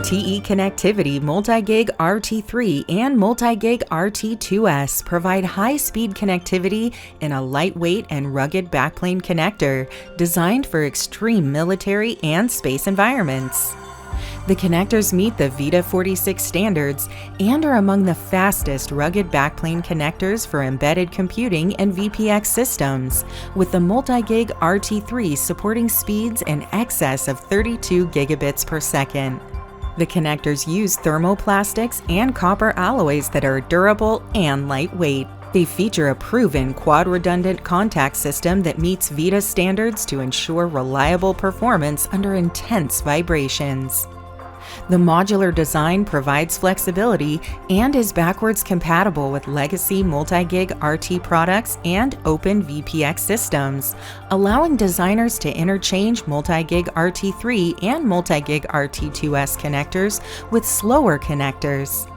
TE Connectivity Multi-Gig RT3 and Multi-Gig RT2S provide high-speed connectivity in a lightweight and rugged backplane connector designed for extreme military and space environments. The connectors meet the VITA 46 standards and are among the fastest rugged backplane connectors for embedded computing and VPX systems, with the Multi-Gig RT3 supporting speeds in excess of 32 gigabits per second. The connectors use thermoplastics and copper alloys that are durable and lightweight. They feature a proven quad-redundant contact system that meets VITA standards to ensure reliable performance under intense vibrations. The modular design provides flexibility and is backwards compatible with legacy multi-gig RT products and open VPX systems, allowing designers to interchange multi-gig RT3 and multi-gig RT2S connectors with slower connectors.